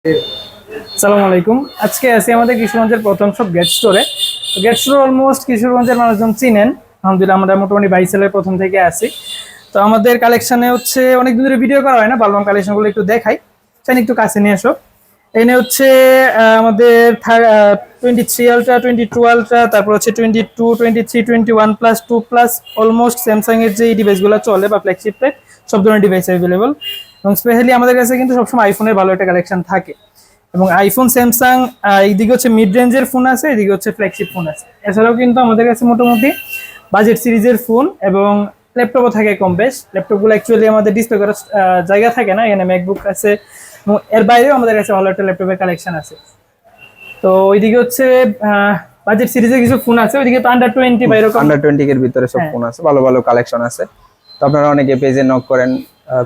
আসসালামু আলাইকুম। আজকে আছি আমাদের কিশোরগঞ্জের প্রথম সব গেট স্টোরে। গেট স্টোর অলমোস্ট কিশোরগঞ্জের মানুষজন চিনেন। আলহামদুলিল্লাহ আমরা মোটামুটি 22 সালের প্রথম থেকে আছি। তো আমাদের কালেকশনে হচ্ছে অনেক দিন ধরে ভিডিও করা হয় না, ভাবলাম কালেকশনগুলো একটু দেখাই। চাই একটু কাছে নিয়ে আসো। এনে হচ্ছে আমাদের 23 আলট্রা, 22 আলট্রা, তারপর হচ্ছে 22, 23, 21+, 2+, অলমোস্ট স্যামসাং এর যে ডিভাইসগুলো চলে বা ফ্ল্যাগশিপ টাইপ সব ধরনের ডিভাইস অ্যাভেলেবল। এবং স্পেশালি আমাদের কাছে কিন্তু সবসময় আইফোনের ভালো একটা কালেকশন থাকে। এবং আইফোন, স্যামসাং, এইদিকে হচ্ছে মিড রেঞ্জের ফোন আছে, এদিকে হচ্ছে ফ্ল্যাগশিপ ফোন আছে। এছাড়াও কিন্তু আমাদের কাছে মোটামুটি বাজেট সিরিজের ফোন এবং ল্যাপটপও থাকে কম বেশ। ল্যাপটপগুলো অ্যাকচুয়ালি আমাদের ডিসপ্লে করার জায়গা থাকে না, এখানে ম্যাকবুক আছে এবং এর বাইরেও আমাদের কাছে ভালো একটা ল্যাপটপের কালেকশন আছে। তো ওইদিকে হচ্ছে বাজেট সিরিজের কিছু ফোন আছে, ওইদিকে তো আন্ডার 20 বা এরকম আন্ডার 20 এর ভিতরে সব হ্যাঁ। ফোন আছে, ভালো ভালো কালেকশন আছে। তো আপনারা অনেকে পেজে নক করেন,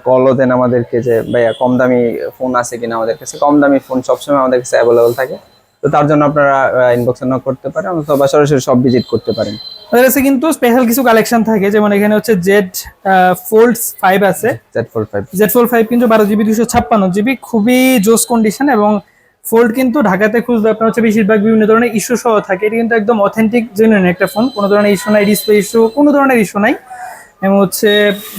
কলও দেন আমাদেরকে যে ভাইয়া কম দামি ফোন আছে কিনা আমাদের কাছে। কম দামি ফোন সবসময় আমাদের কাছে অ্যাভেলেবল থাকে। তো তার জন্য আপনারা ইনবক্সে নক করতে পারেন অথবা সরাসরি সব ভিজিট করতে পারেন। আমাদের কাছে কিন্তু স্পেশাল কিছু কালেকশন থাকে, যেমন এখানে হচ্ছে জেড ফোল্ড 5 আছে। Z Fold 5 কিন্তু 12 GB 256 GB, খুবই জোস কন্ডিশন। এবং ফোল্ড কিন্তু ঢাকাতে খুঁজলে আপনার হচ্ছে বেশিরভাগ বিভিন্ন ধরনের ইস্যু সহ থাকে। এটা কিন্তু একদম অথেন্টিক জেনুইন একটা ফোন, কোনো ধরনের ইস্যু নাই, ডিসপ্লে ইস্যু কোনো ধরনের ইস্যু নাই। এবং হচ্ছে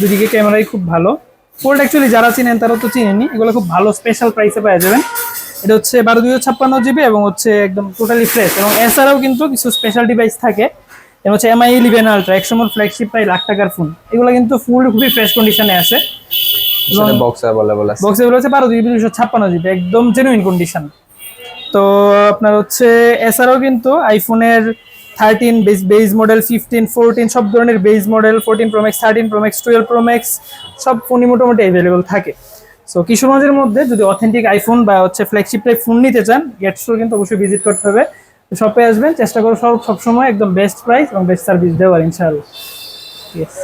দুদিকে ক্যামেরাই খুব ভালো। ফোল্ড অ্যাকচুয়ালি যারা চিনেন তারা তো চিনেনি, এগুলো খুব ভালো স্পেশাল প্রাইসে পাওয়া যাবেন। এটা হচ্ছে 12 256 GB এবং হচ্ছে একদম টোটালি ফ্রেশ। এবং এছাড়াও কিন্তু কিছু স্পেশাল ডিভাইস থাকে, যেমন হচ্ছে MI 11 Ultra, একসময় ফ্ল্যাগশিপ প্রায় লাখ টাকার ফোন। এগুলো কিন্তু ফুল খুবই ফ্রেশ কন্ডিশনে আছে। এবং সেটা বক্স অ্যাভেলেবল আছে। বক্সে হচ্ছে 12 GB 256 GB, একদম জেনুইন কন্ডিশন। তো আপনার হচ্ছে এছাড়াও কিন্তু আইফোনের 13 বেস মডেল, 15, 14 সব ধরনের base model, 14 Pro Max, 13 Pro Max, 12 Pro Max সব ফোনই মোটামুটি অ্যাভেলেবল থাকে। সো কিশোরগঞ্জের মধ্যে যদি অথেন্টিক আইফোন বা হচ্ছে ফ্ল্যাগশিপ টাইপ ফোন নিতে চান, গেট স্টোর কিন্তু অবশ্যই ভিজিট করতে হবে। শপে আসবেন, চেষ্টা করো সবসময় একদম বেস্ট প্রাইস এবং বেস্ট সার্ভিস দেওয়ার, ইনশাআল্লাহ। ইয়েস।